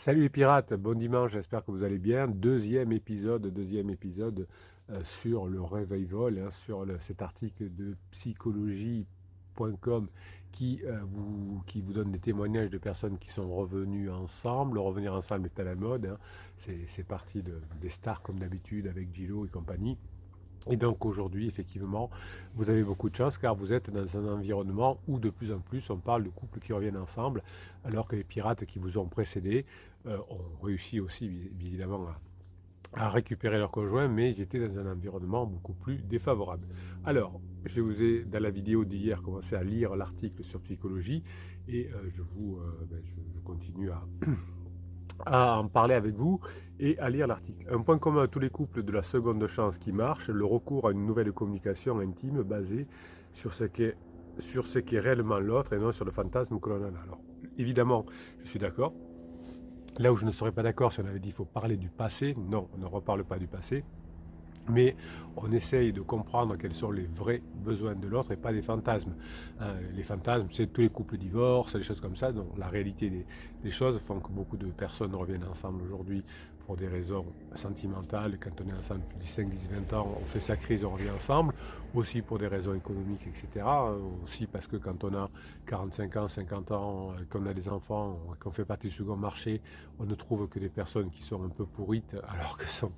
Salut les pirates, bon dimanche, j'espère que vous allez bien. Deuxième épisode sur le revival, sur cet article de psychologie.com qui vous donne des témoignages de personnes qui sont revenues ensemble. Revenir ensemble est à la mode, c'est parti des stars comme d'habitude avec Gillo et compagnie. Et donc aujourd'hui, effectivement, vous avez beaucoup de chance car vous êtes dans un environnement où de plus en plus on parle de couples qui reviennent ensemble, alors que les pirates qui vous ont précédé ont réussi aussi, bien évidemment, à récupérer leur conjoint, mais ils étaient dans un environnement beaucoup plus défavorable. Alors, je vous ai, dans la vidéo d'hier, commencé à lire l'article sur psychologie et je continue à en parler avec vous et à lire l'article. Un point commun à tous les couples de la seconde chance qui marche, le recours à une nouvelle communication intime basée sur ce qu'est réellement l'autre et non sur le fantasme que l'on en a. Alors, évidemment, je suis d'accord. Là où je ne serais pas d'accord si on avait dit qu'il faut parler du passé, non, on ne reparle pas du passé, mais on essaye de comprendre quels sont les vrais besoins de l'autre et pas des fantasmes. Les fantasmes, c'est tous les couples divorcent, des choses comme ça. Donc la réalité des choses font que beaucoup de personnes reviennent ensemble aujourd'hui pour des raisons sentimentales. Quand on est ensemble depuis 5, 10, 20 ans, on fait sa crise, on revient ensemble. Aussi pour des raisons économiques, etc. Aussi parce que quand on a 45 ans, 50 ans, qu'on a des enfants, qu'on fait partie du second marché, on ne trouve que des personnes qui sont un peu pourrites, alors que son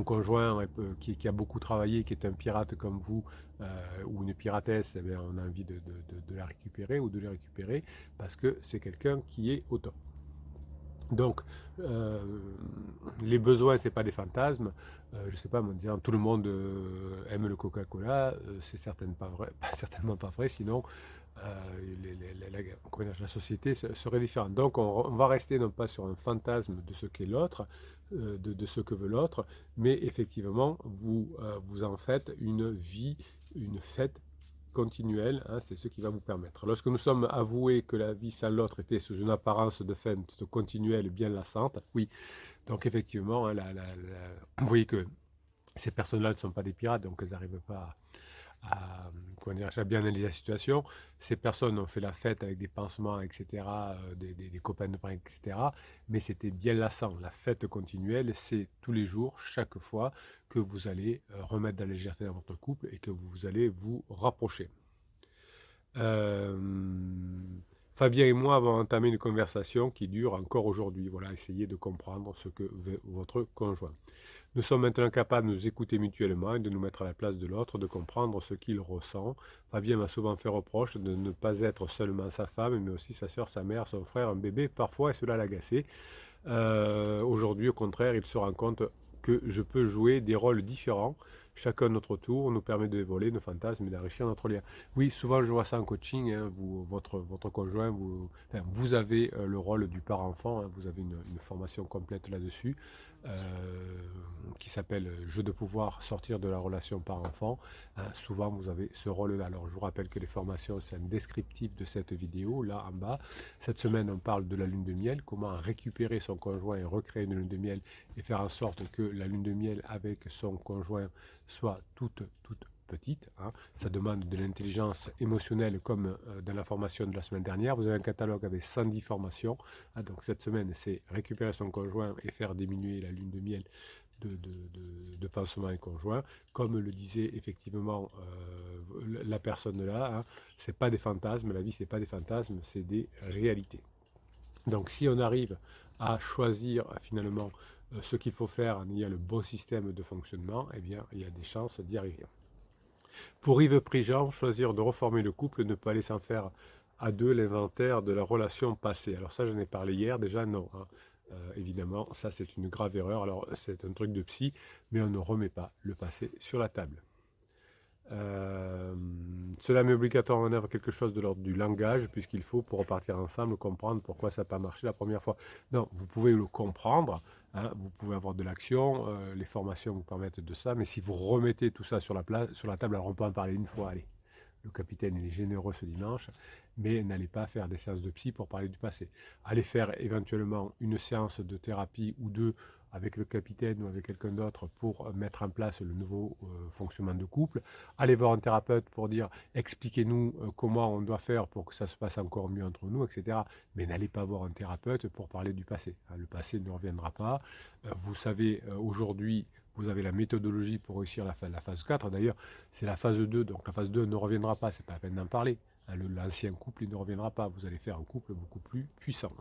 conjoint qui a beaucoup travaillé, qui est un pirate comme vous, ou une piratesse, eh bien, on a envie de la récupérer ou de les récupérer parce que c'est quelqu'un qui est au top. Donc, euh, les besoins, c'est pas des fantasmes. Je sais pas, en disant tout le monde aime le Coca-Cola, c'est certainement pas vrai, certainement pas vrai. Sinon, la société serait différente. Donc, on va rester non pas sur un fantasme de ce qu'est l'autre, de ce que veut l'autre, mais effectivement, vous en faites une vie, une fête continuelle, c'est ce qui va vous permettre. Lorsque nous sommes avoués que la vie sans l'autre était sous une apparence de fête continuelle bien lassante, oui, donc effectivement, vous voyez que ces personnes-là ne sont pas des pirates, donc elles n'arrivent pas comment dire, à bien analyser la situation. Ces personnes ont fait la fête avec des pansements, etc., des copains de pain, etc., mais c'était bien lassant. La fête continuelle, c'est tous les jours, chaque fois, que vous allez remettre de la légèreté dans votre couple et que vous allez vous rapprocher. Euh, Fabien et moi avons entamé une conversation qui dure encore aujourd'hui. Voilà, essayez de comprendre ce que veut votre conjoint. Nous sommes maintenant capables de nous écouter mutuellement et de nous mettre à la place de l'autre, de comprendre ce qu'il ressent. Fabien m'a souvent fait reproche de ne pas être seulement sa femme, mais aussi sa soeur, sa mère, son frère, un bébé, parfois, et cela l'agaçait. Aujourd'hui, au contraire, il se rend compte que je peux jouer des rôles différents. Chacun notre tour nous permet de voler nos fantasmes et d'enrichir notre lien. Oui, souvent je vois ça en coaching. Votre conjoint, vous avez le rôle du parent-enfant. Vous avez une formation complète là-dessus qui s'appelle Jeu de pouvoir, sortir de la relation parent-enfant. Souvent, vous avez ce rôle-là. Alors, je vous rappelle que les formations, c'est un descriptif de cette vidéo, là en bas. Cette semaine, on parle de la lune de miel, comment récupérer son conjoint et recréer une lune de miel et faire en sorte que la lune de miel avec son conjoint soit toute petite. Ça demande de l'intelligence émotionnelle comme dans la formation de la semaine dernière. Vous avez un catalogue avec 110 formations. Donc cette semaine, c'est récupérer son conjoint et faire diminuer la lune de miel de pansement et conjoint. Comme le disait effectivement la personne là, c'est pas des fantasmes, la vie c'est pas des fantasmes, c'est des réalités. Donc si on arrive à choisir finalement ce qu'il faut faire en ayant le bon système de fonctionnement, eh bien il y a des chances d'y arriver. Pour Yves Prigent, choisir de reformer le couple, ne pas laisser en faire à deux l'inventaire de la relation passée. Alors ça, j'en ai parlé hier, déjà non. Évidemment, ça c'est une grave erreur. Alors c'est un truc de psy, mais on ne remet pas le passé sur la table. Euh, Cela met obligatoirement en œuvre quelque chose de l'ordre du langage, puisqu'il faut, pour repartir ensemble, comprendre pourquoi ça n'a pas marché la première fois. Non, vous pouvez le comprendre, vous pouvez avoir de l'action, les formations vous permettent de ça, mais si vous remettez tout ça sur la table, alors on peut en parler une fois, allez, le capitaine il est généreux ce dimanche, mais n'allez pas faire des séances de psy pour parler du passé. Allez faire éventuellement une séance de thérapie ou deux avec le capitaine ou avec quelqu'un d'autre pour mettre en place le nouveau fonctionnement de couple. Allez voir un thérapeute pour dire expliquez-nous comment on doit faire pour que ça se passe encore mieux entre nous, etc. Mais n'allez pas voir un thérapeute pour parler du passé. Le passé ne reviendra pas. Vous savez, aujourd'hui, vous avez la méthodologie pour réussir la phase 4. D'ailleurs, c'est la phase 2, donc la phase 2 ne reviendra pas, c'est pas la peine d'en parler. L'ancien couple, il ne reviendra pas. Vous allez faire un couple beaucoup plus puissant.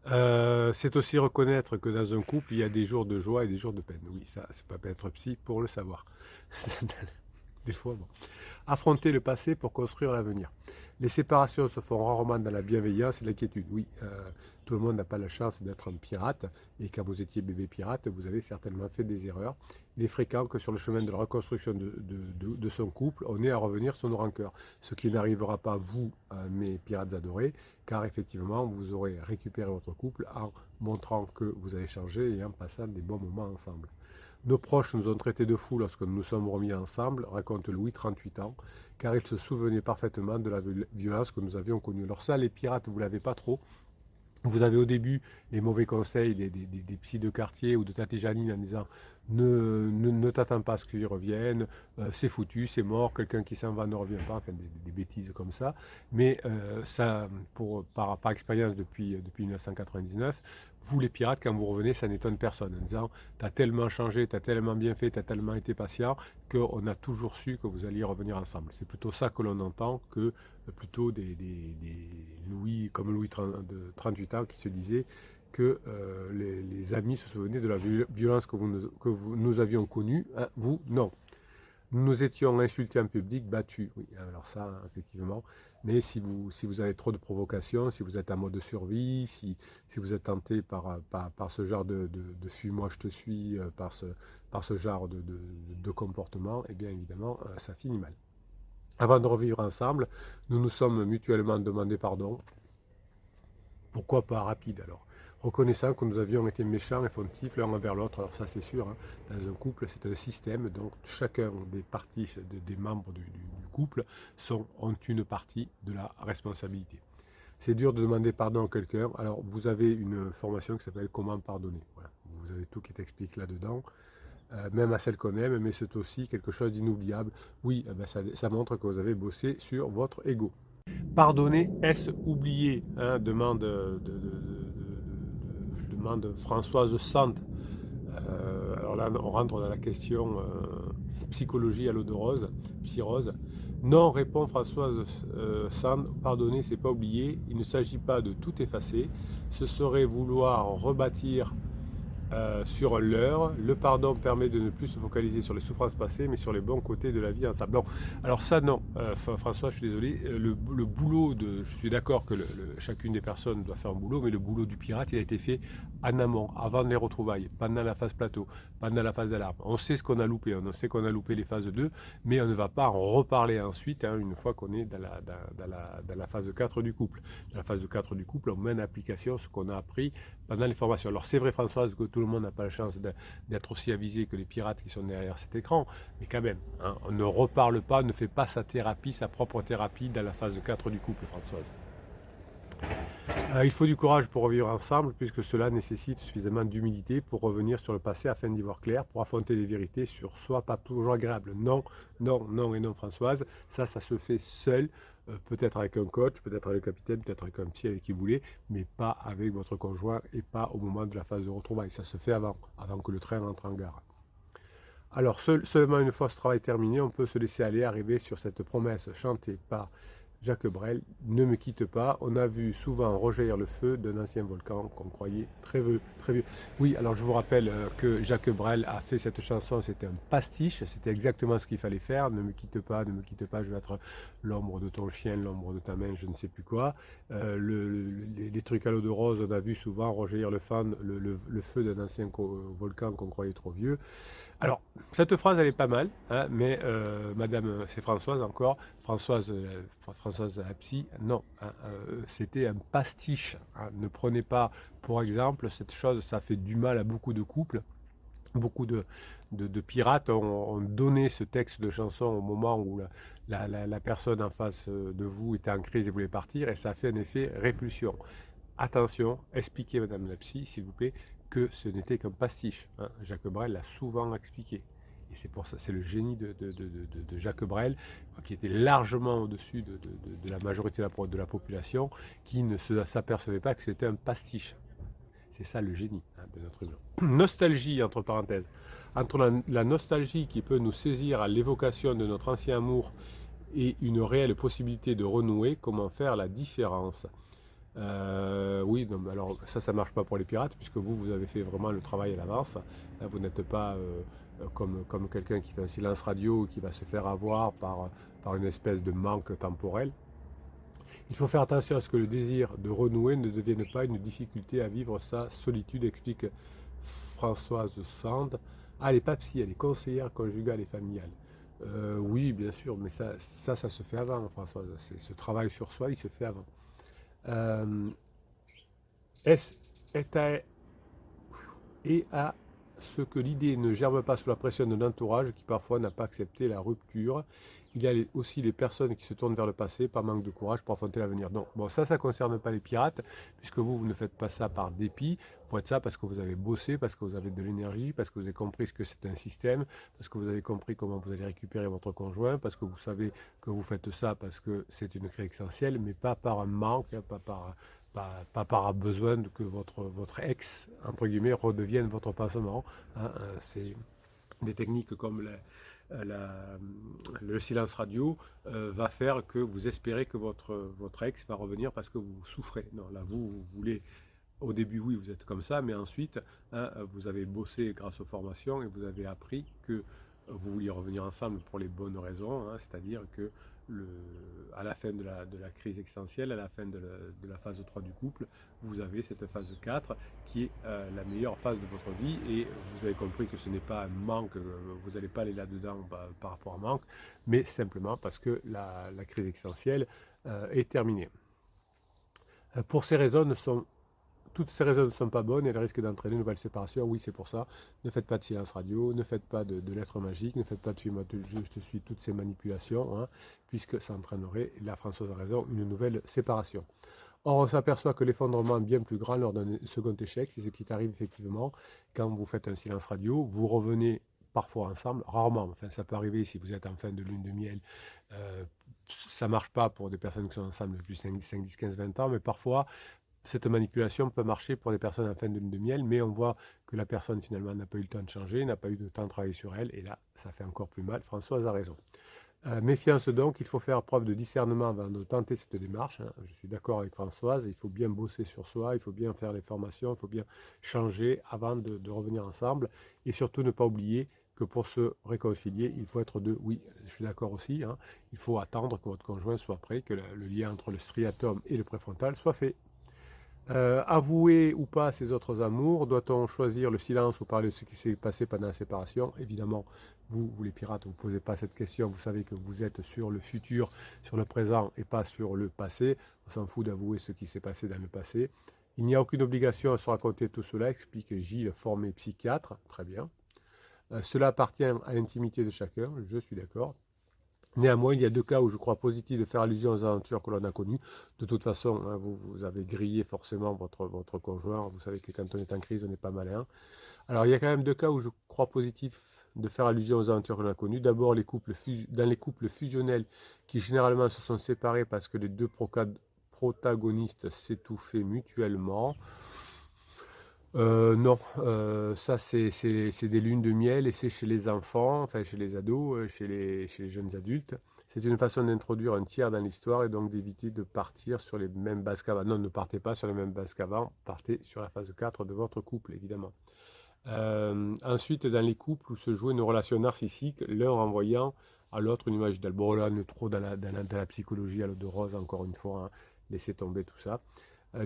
C'est aussi reconnaître que dans un couple, il y a des jours de joie et des jours de peine. Oui, ça, c'est pas être psy pour le savoir. Des fois, bon. Affronter le passé pour construire l'avenir. Les séparations se font rarement dans la bienveillance et l'inquiétude. Oui, tout le monde n'a pas la chance d'être un pirate. Et quand vous étiez bébé pirate, vous avez certainement fait des erreurs. Il est fréquent que sur le chemin de la reconstruction de son couple, on ait à revenir sur nos rancœurs. Ce qui n'arrivera pas, vous, mes pirates adorés, car effectivement, vous aurez récupéré votre couple en montrant que vous avez changé et en passant des bons moments ensemble. Nos proches nous ont traités de fous lorsque nous nous sommes remis ensemble, raconte Louis, 38 ans, car il se souvenait parfaitement de la violence que nous avions connue. Alors ça, les pirates, vous ne l'avez pas trop. Vous avez au début les mauvais conseils des psys de quartier ou de Tati Janine en disant ne t'attends pas à ce qu'ils reviennent, c'est foutu, c'est mort, quelqu'un qui s'en va ne revient pas, enfin des bêtises comme ça. Mais ça, par expérience depuis 1999, vous les pirates, quand vous revenez, ça n'étonne personne en disant t'as tellement changé, t'as tellement bien fait, t'as tellement été patient qu'on a toujours su que vous alliez revenir ensemble. C'est plutôt ça que l'on entend que plutôt des Louis, comme Louis de 38 ans qui se disait que les amis se souvenaient de la violence que nous avions connue, hein, vous, non. Nous étions insultés en public, battus. Oui, alors ça, effectivement. Mais si vous avez trop de provocations, si vous êtes en mode survie, si vous êtes tenté par ce genre de fuis-moi, je te suis, par ce genre de comportement, eh bien évidemment, ça finit mal. Avant de revivre ensemble, nous nous sommes mutuellement demandé pardon. Pourquoi pas rapide alors? Reconnaissant que nous avions été méchants et fautifs l'un envers l'autre, alors ça c'est sûr, hein, dans un couple c'est un système, donc chacun des parties, des membres du couple ont une partie de la responsabilité. C'est dur de demander pardon à quelqu'un, alors vous avez une formation qui s'appelle Comment pardonner. Voilà. Vous avez tout qui t'explique là-dedans. Même à celle qu'on aime, mais c'est aussi quelque chose d'inoubliable. Oui, eh ben ça montre que vous avez bossé sur votre ego. Pardonner, est-ce oublier, hein, demande Françoise Sand. Alors là, on rentre dans la question psychologie à l'eau de rose, psyrose. Non, répond Françoise Sand, pardonner, c'est pas oublier. Il ne s'agit pas de tout effacer. Ce serait vouloir rebâtir sur l'heure. Le pardon permet de ne plus se focaliser sur les souffrances passées, mais sur les bons côtés de la vie ensemble. Bon, alors ça, non. François, je suis désolé. Le boulot je suis d'accord que chacune des personnes doit faire un boulot, mais le boulot du pirate, il a été fait en amont, avant les retrouvailles, pendant la phase plateau, pendant la phase d'alarme. On sait ce qu'on a loupé, on sait qu'on a loupé les phases 2, mais on ne va pas en reparler ensuite, hein, une fois qu'on est dans la phase 4 du couple. Dans la phase 4 du couple, on met en application ce qu'on a appris pendant les formations. Alors c'est vrai, Françoise, que tout le monde n'a pas la chance d'être aussi avisé que les pirates qui sont derrière cet écran, mais quand même, hein, on ne reparle pas, ne fait pas sa thérapie, sa propre thérapie dans la phase 4 du couple, Françoise. Il faut du courage pour revivre ensemble, puisque cela nécessite suffisamment d'humilité pour revenir sur le passé afin d'y voir clair, pour affronter les vérités sur soi, pas toujours agréable. Non, non, non et non, Françoise, ça se fait seul, peut-être avec un coach, peut-être avec le capitaine, peut-être avec un psy, avec qui vous voulez, mais pas avec votre conjoint et pas au moment de la phase de retrouvailles. Ça se fait avant que le train entre en gare. Alors, seulement une fois ce travail terminé, on peut se laisser aller, arriver sur cette promesse chantée par Jacques Brel, ne me quitte pas. On a vu souvent rejaillir le feu d'un ancien volcan qu'on croyait très vieux, très vieux. Oui, alors je vous rappelle que Jacques Brel a fait cette chanson, c'était un pastiche, c'était exactement ce qu'il fallait faire. Ne me quitte pas, je vais être l'ombre de ton chien, l'ombre de ta main, je ne sais plus quoi. Les trucs à l'eau de rose, on a vu souvent rejaillir le feu d'un ancien volcan qu'on croyait trop vieux. Alors, cette phrase, elle est pas mal, hein, mais madame, c'est Françoise encore, Françoise la psy, non, hein, c'était un pastiche. Hein, ne prenez pas, pour exemple, cette chose, ça fait du mal à beaucoup de couples. Beaucoup de pirates ont donné ce texte de chanson au moment où la personne en face de vous était en crise et voulait partir, et ça a fait un effet répulsion. Attention, expliquez, madame la psy, s'il vous plaît, que ce n'était qu'un pastiche, hein. Jacques Brel l'a souvent expliqué. Et c'est pour ça, c'est le génie de Jacques Brel, qui était largement au-dessus de la majorité de la population, qui ne s'apercevait pas que c'était un pastiche. C'est ça le génie, hein, de notre humain. Nostalgie, entre parenthèses. Entre la nostalgie qui peut nous saisir à l'évocation de notre ancien amour et une réelle possibilité de renouer, comment faire la différence? Oui, non, alors ça marche pas pour les pirates, puisque vous avez fait vraiment le travail à l'avance. Là, vous n'êtes pas comme quelqu'un qui fait un silence radio, qui va se faire avoir par une espèce de manque temporel. Il faut faire attention à ce que le désir de renouer ne devienne pas une difficulté à vivre sa solitude, explique Françoise Sand. Ah, elle n'est pas psy, elle est conseillère conjugale et familiale. Oui, bien sûr, mais ça se fait avant, Françoise. Ce travail sur soi, il se fait avant. Euh, est-ce est à, et à ce que l'idée ne germe pas sous la pression d'un entourage qui parfois n'a pas accepté la rupture. Il y a aussi les personnes qui se tournent vers le passé par manque de courage pour affronter l'avenir. Donc, bon, ça ne concerne pas les pirates, puisque vous ne faites pas ça par dépit. Vous faites ça parce que vous avez bossé, parce que vous avez de l'énergie, parce que vous avez compris ce que c'est un système, parce que vous avez compris comment vous allez récupérer votre conjoint, parce que vous savez que vous faites ça parce que c'est une clé essentielle, mais pas par un manque, hein, pas par besoin que votre ex, entre guillemets, redevienne votre pansement, hein. C'est des techniques comme le silence radio va faire que vous espérez que votre ex va revenir parce que vous souffrez. Non, là, vous voulez, au début, oui, vous êtes comme ça, mais ensuite, hein, vous avez bossé grâce aux formations et vous avez appris que vous vouliez revenir ensemble pour les bonnes raisons, hein, c'est-à-dire que le, à la fin de la crise existentielle, à la fin de la phase 3 du couple, vous avez cette phase 4 qui est la meilleure phase de votre vie et vous avez compris que ce n'est pas un manque, vous n'allez pas aller là-dedans par rapport à un manque, mais simplement parce que la crise existentielle est terminée. Pour ces raisons, toutes ces raisons ne sont pas bonnes et elles risquent d'entraîner une nouvelle séparation. Oui, c'est pour ça. Ne faites pas de silence radio, ne faites pas de lettres magiques, ne faites pas de je te suis toutes ces manipulations, hein, puisque ça entraînerait, la Françoise a raison, une nouvelle séparation. Or, on s'aperçoit que l'effondrement est bien plus grand lors d'un second échec. C'est ce qui arrive effectivement quand vous faites un silence radio. Vous revenez parfois ensemble, rarement. Enfin, ça peut arriver si vous êtes en fin de lune de miel. Ça ne marche pas pour des personnes qui sont ensemble depuis 5 10, 15, 20 ans, mais parfois, cette manipulation peut marcher pour des personnes en fin de lune de miel, mais on voit que la personne finalement n'a pas eu le temps de changer, n'a pas eu de temps de travailler sur elle, et là, ça fait encore plus mal. Françoise a raison. Méfiance donc, il faut faire preuve de discernement avant de tenter cette démarche, hein. Je suis d'accord avec Françoise, il faut bien bosser sur soi, il faut bien faire les formations, il faut bien changer avant de revenir ensemble, et surtout ne pas oublier que pour se réconcilier, il faut être deux. Oui, je suis d'accord aussi, hein, il faut attendre que votre conjoint soit prêt, que le lien entre le striatum et le préfrontal soit fait. Avouer ou pas ses autres amours, doit-on choisir le silence ou parler de ce qui s'est passé pendant la séparation? Évidemment, vous les pirates, vous ne posez pas cette question, vous savez que vous êtes sur le futur, sur le présent et pas sur le passé. On s'en fout d'avouer ce qui s'est passé dans le passé. Il n'y a aucune obligation à se raconter tout cela, explique Gilles, formé psychiatre. Très bien. Cela appartient à l'intimité de chacun, je suis d'accord. Néanmoins, il y a deux cas où je crois positif de faire allusion aux aventures que l'on a connues. De toute façon, hein, vous avez grillé forcément votre conjoint. Vous savez que quand on est en crise, on n'est pas malin. Alors, il y a quand même deux cas où je crois positif de faire allusion aux aventures que l'on a connues. D'abord, dans les couples fusionnels qui généralement se sont séparés parce que les deux protagonistes s'étouffaient mutuellement. Non, ça c'est des lunes de miel et c'est chez les enfants, enfin chez les ados, chez les jeunes adultes. C'est une façon d'introduire un tiers dans l'histoire et donc d'éviter de partir sur les mêmes bases qu'avant. Non, ne partez pas sur les mêmes bases qu'avant, partez sur la phase 4 de votre couple, évidemment. Ensuite, dans les couples où se joue une relation narcissique, l'un renvoyant à l'autre une image d'elle. Bon, là, on est trop dans la psychologie à l'eau de rose, encore une fois, hein. Laissez tomber tout ça.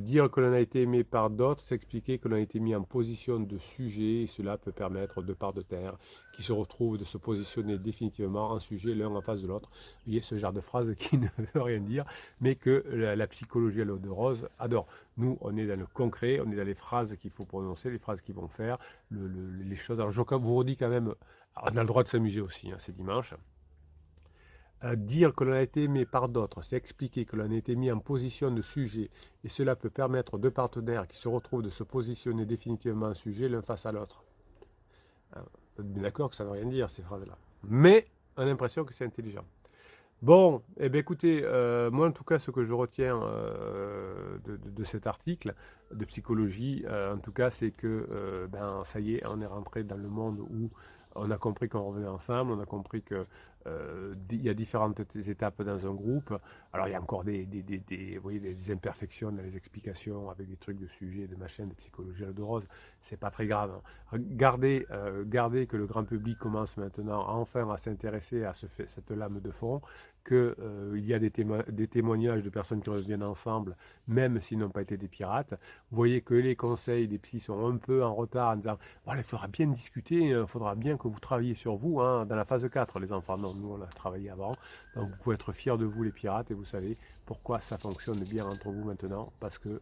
Dire que l'on a été aimé par d'autres, c'est expliquer que l'on a été mis en position de sujet, et cela peut permettre deux parts de terre qui se retrouvent de se positionner définitivement en sujet l'un en face de l'autre. Vous voyez ce genre de phrase qui ne veut rien dire, mais que la psychologie à l'eau de rose adore. Nous, on est dans le concret, on est dans les phrases qu'il faut prononcer, les phrases qu'ils vont faire, les choses. Alors je vous redis quand même, on a le droit de s'amuser aussi, hein, c'est dimanche. Dire que l'on a été aimé par d'autres, c'est expliquer que l'on a été mis en position de sujet, et cela peut permettre à deux partenaires qui se retrouvent de se positionner définitivement en sujet l'un face à l'autre. Vous êtes bien d'accord que ça ne veut rien dire, ces phrases-là. Mais on a l'impression que c'est intelligent. Bon, eh bien écoutez, moi en tout cas, ce que je retiens de cet article de psychologie, en tout cas, c'est que ben, ça y est, on est rentré dans le monde où on a compris qu'on revenait ensemble, on a compris que il y a différentes étapes dans un groupe. Alors il y a encore vous voyez, des imperfections dans les explications avec des trucs de sujets, de machins, de psychologie à l'eau de rose. C'est pas très grave, hein. Gardez que le grand public commence maintenant enfin à s'intéresser à cette lame de fond, qu'il y a des témoignages de personnes qui reviennent ensemble, même s'ils n'ont pas été des pirates. Vous voyez que les conseils des psys sont un peu en retard en disant voilà, il faudra bien discuter, il faudra bien que vous travailliez sur vous, hein, dans la phase 4, les enfants. Non, nous, on a travaillé avant. Donc, vous pouvez être fiers de vous, les pirates, et vous savez pourquoi ça fonctionne bien entre vous maintenant. Parce que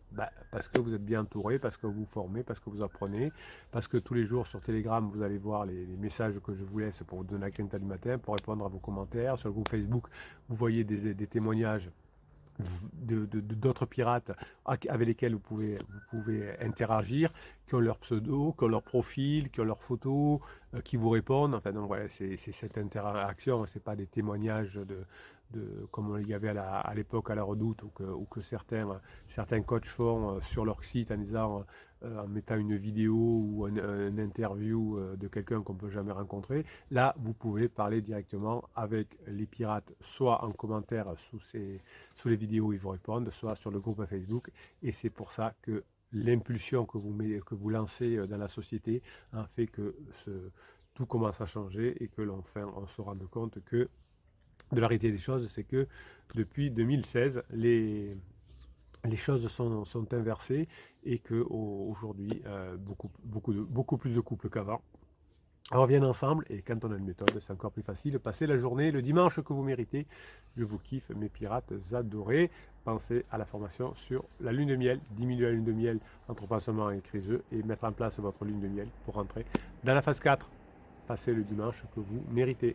vous êtes bien entourés, parce que vous vous formez, parce que vous apprenez, parce que tous les jours sur Telegram, vous allez voir les messages que je vous laisse pour vous donner la grinta du matin, pour répondre à vos commentaires. Sur le groupe Facebook, vous voyez des témoignages d'autres pirates avec lesquels vous pouvez interagir, qui ont leur pseudo, qui ont leur profil, qui ont leurs photos, qui vous répondent. Enfin, donc, voilà, c'est cette interaction, c'est pas des témoignages comme il y avait à l'époque à la Redoute, ou que certains coachs font sur leur site en disant, en mettant une vidéo ou un interview de quelqu'un qu'on ne peut jamais rencontrer. Là, vous pouvez parler directement avec les pirates, soit en commentaire sous les vidéos, ils vous répondent, soit sur le groupe Facebook. Et c'est pour ça que l'impulsion que vous lancez dans la société, hein, fait que tout commence à changer, et que on se rende compte que de la réalité des choses, c'est que depuis 2016, les choses sont inversées, et qu'aujourd'hui, beaucoup plus de couples qu'avant reviennent ensemble, et quand on a une méthode, c'est encore plus facile. Passez la journée, le dimanche que vous méritez. Je vous kiffe, mes pirates adorés. Pensez à la formation sur la lune de miel, diminuer la lune de miel entre pansement et crise, et mettre en place votre lune de miel pour rentrer dans la phase 4. Passez le dimanche que vous méritez.